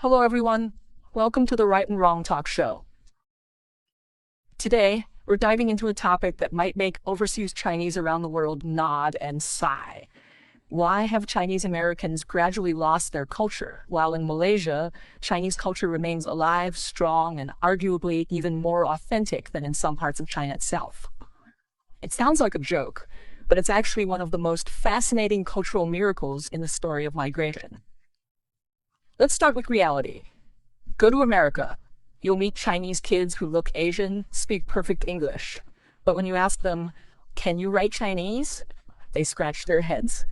Hello, everyone. Welcome to the Right and Wrong Talk Show. Today, we're diving into a topic that might make overseas Chinese around the world nod and sigh. Why have Chinese Americans gradually lost their culture, while in Malaysia, Chinese culture remains alive, strong, and arguably even more authentic than in some parts of China itself? It sounds like a joke, but it's actually one of the most fascinating cultural miracles in the story of migration. Let's start with reality. Go to America. You'll meet Chinese kids who look Asian, speak perfect English. But when you ask them, can you write Chinese? They scratch their heads.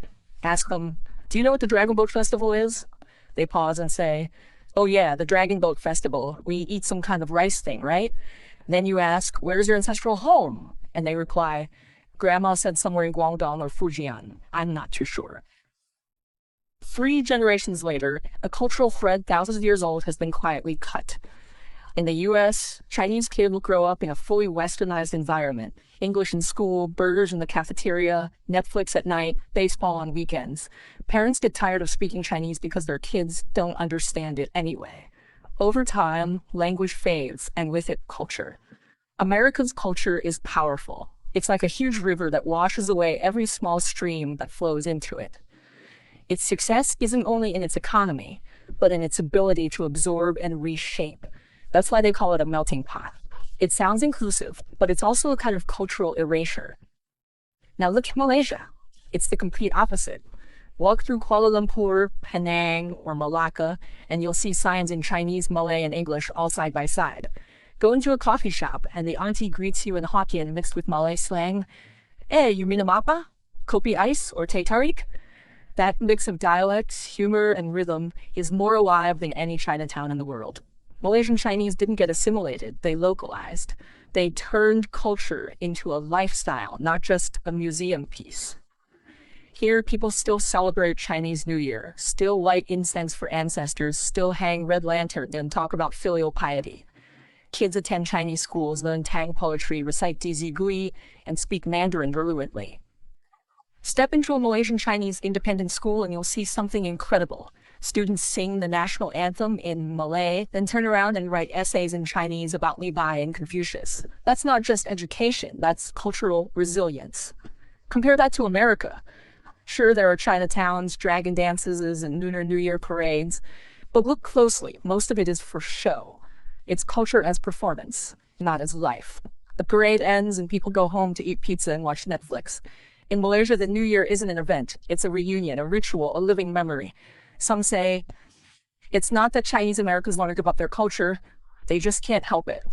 Ask them, do you know what the Dragon Boat Festival is? They pause and say, oh yeah, the Dragon Boat Festival. We eat some kind of rice thing, right? Then you ask, where's your ancestral home? And they reply, Grandma said somewhere in Guangdong or Fujian. I'm not too sure. 3 generations later, a cultural thread thousands of years old has been quietly cut. In the US, Chinese kids will grow up in a fully westernized environment. English in school, burgers in the cafeteria, Netflix at night, baseball on weekends. Parents get tired of speaking Chinese because their kids don't understand it anyway. Over time, language fades, and with it, culture. America's culture is powerful. It's like a huge river that washes away every small stream that flows into it. Its success isn't only in its economy, but in its ability to absorb and reshape. That's why they call it a melting pot. It sounds inclusive, but it's also a kind of cultural erasure. Now look at Malaysia. It's the complete opposite. Walk through Kuala Lumpur, Penang, or Malacca, and you'll see signs in Chinese, Malay, and English all side by side. Go into a coffee shop, and the auntie greets you in Hokkien mixed with Malay slang. Eh, you minum apa? Kopi ice or teh tarik? That mix of dialects, humor, and rhythm is more alive than any Chinatown in the world. Malaysian Chinese didn't get assimilated, they localized. They turned culture into a lifestyle, not just a museum piece. Here, people still celebrate Chinese New Year, still light incense for ancestors, still hang red lanterns and talk about filial piety. Kids attend Chinese schools, learn Tang poetry, recite Dizi Gui, and speak Mandarin fluently. Step into a Malaysian Chinese independent school and you'll see something incredible. Students sing the national anthem in Malay, then turn around and write essays in Chinese about Li Bai and Confucius. That's not just education, that's cultural resilience. Compare that to America. Sure, there are Chinatowns, dragon dances, and Lunar New Year parades, but look closely, most of it is for show. It's culture as performance, not as life. The parade ends and people go home to eat pizza and watch Netflix. In Malaysia, the New Year isn't an event, it's a reunion, a ritual, a living memory. Some say, it's not that Chinese Americans want to give up their culture, they just can't help it.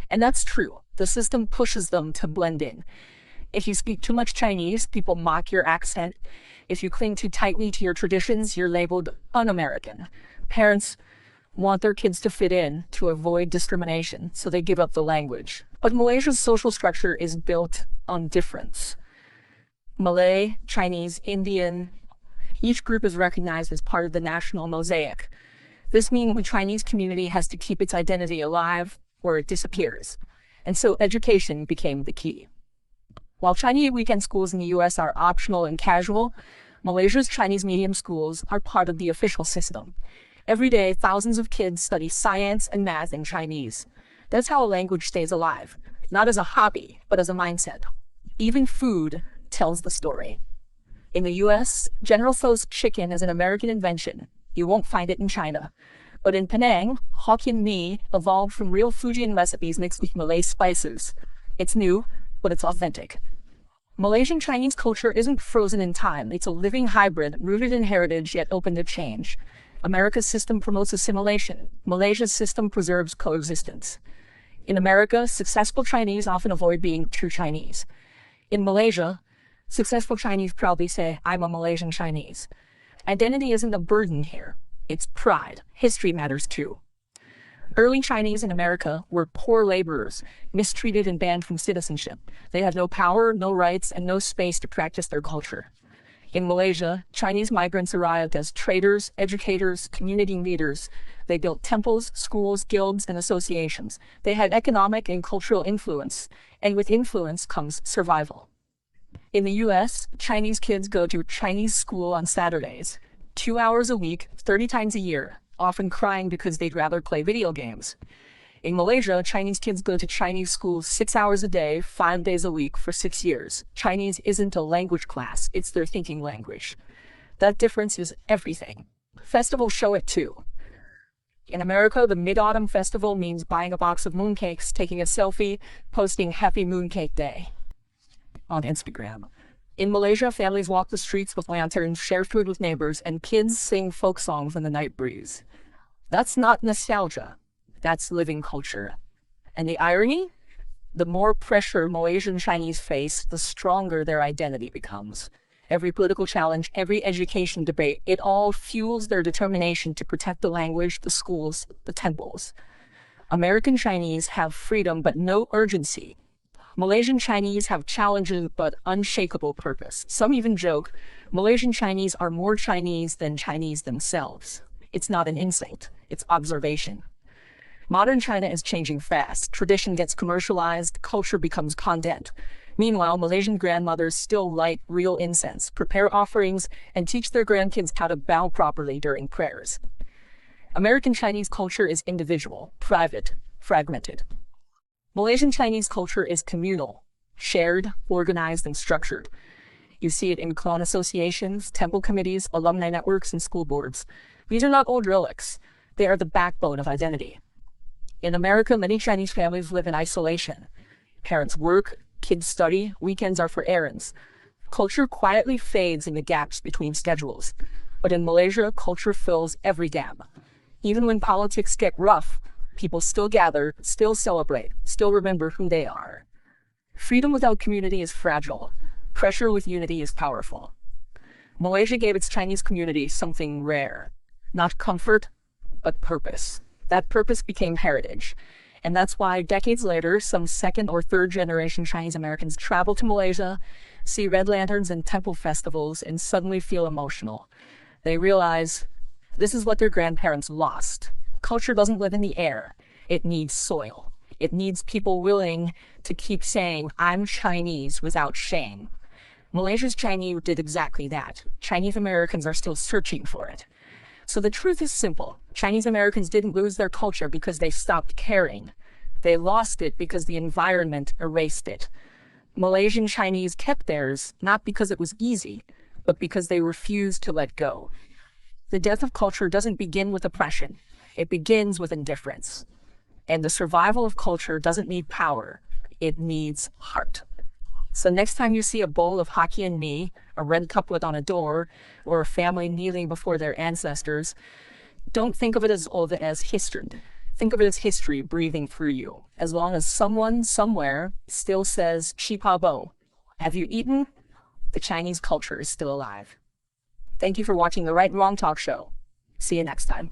And that's true. The system pushes them to blend in. If you speak too much Chinese, people mock your accent. If you cling too tightly to your traditions, you're labeled un-American. Parents want their kids to fit in to avoid discrimination, so they give up the language. But Malaysia's social structure is built on difference. Malay, Chinese, Indian, each group is recognized as part of the national mosaic. This means the Chinese community has to keep its identity alive or it disappears. And so education became the key. While Chinese weekend schools in the US are optional and casual, Malaysia's Chinese medium schools are part of the official system. Every day, thousands of kids study science and math in Chinese. That's how a language stays alive, not as a hobby, but as a mindset. Even food tells the story. In the US, General Tso's chicken is an American invention. You won't find it in China. But in Penang, Hokkien mee evolved from real Fujian recipes mixed with Malay spices. It's new, but it's authentic. Malaysian Chinese culture isn't frozen in time. It's a living hybrid, rooted in heritage, yet open to change. America's system promotes assimilation. Malaysia's system preserves coexistence. In America, successful Chinese often avoid being true Chinese. In Malaysia, successful Chinese proudly say, I'm a Malaysian Chinese. Identity isn't a burden here. It's pride. History matters too. Early Chinese in America were poor laborers, mistreated and banned from citizenship. They had no power, no rights, and no space to practice their culture. In Malaysia, Chinese migrants arrived as traders, educators, community leaders. They built temples, schools, guilds, and associations. They had economic and cultural influence, and with influence comes survival. In the US, Chinese kids go to Chinese school on Saturdays, 2 hours a week, 30 times a year. often crying because they'd rather play video games. In Malaysia, Chinese kids go to Chinese schools 6 hours a day, 5 days a week for 6 years. Chinese isn't a language class, it's their thinking language. That difference is everything. Festivals show it too. In America, the Mid-Autumn Festival means buying a box of mooncakes, taking a selfie, posting Happy Mooncake Day on Instagram. In Malaysia, families walk the streets with lanterns, share food with neighbors, and kids sing folk songs in the night breeze. That's not nostalgia. That's living culture. And the irony? The more pressure Malaysian Chinese face, the stronger their identity becomes. Every political challenge, every education debate, it all fuels their determination to protect the language, the schools, the temples. American Chinese have freedom but no urgency. Malaysian Chinese have challenges but unshakable purpose. Some even joke, Malaysian Chinese are more Chinese than Chinese themselves. It's not an instinct, it's observation. Modern China is changing fast. Tradition gets commercialized, culture becomes content. Meanwhile, Malaysian grandmothers still light real incense, prepare offerings, and teach their grandkids how to bow properly during prayers. American Chinese culture is individual, private, fragmented. Malaysian Chinese culture is communal, shared, organized, and structured. You see it in clan associations, temple committees, alumni networks, and school boards. These are not old relics. They are the backbone of identity. In America, many Chinese families live in isolation. Parents work, kids study, weekends are for errands. Culture quietly fades in the gaps between schedules. But in Malaysia, culture fills every gap. Even when politics get rough, people still gather, still celebrate, still remember who they are. Freedom without community is fragile. Pressure with unity is powerful. Malaysia gave its Chinese community something rare. Not comfort, but purpose. That purpose became heritage. And that's why decades later, some second or third generation Chinese Americans travel to Malaysia, see red lanterns and temple festivals, and suddenly feel emotional. They realize this is what their grandparents lost. Culture doesn't live in the air. It needs soil. It needs people willing to keep saying, I'm Chinese without shame. Malaysia's Chinese did exactly that. Chinese Americans are still searching for it. So the truth is simple. Chinese Americans didn't lose their culture because they stopped caring. They lost it because the environment erased it. Malaysian Chinese kept theirs, not because it was easy, but because they refused to let go. The death of culture doesn't begin with oppression. It begins with indifference. And the survival of culture doesn't need power. It needs heart. So next time you see a bowl of Hokkien mee, a red couplet on a door, or a family kneeling before their ancestors, don't think of it as old as history. Think of it as history breathing through you. As long as someone somewhere still says, Chi pa bo, have you eaten? The Chinese culture is still alive. Thank you for watching the Right and Wrong Talk Show. See you next time.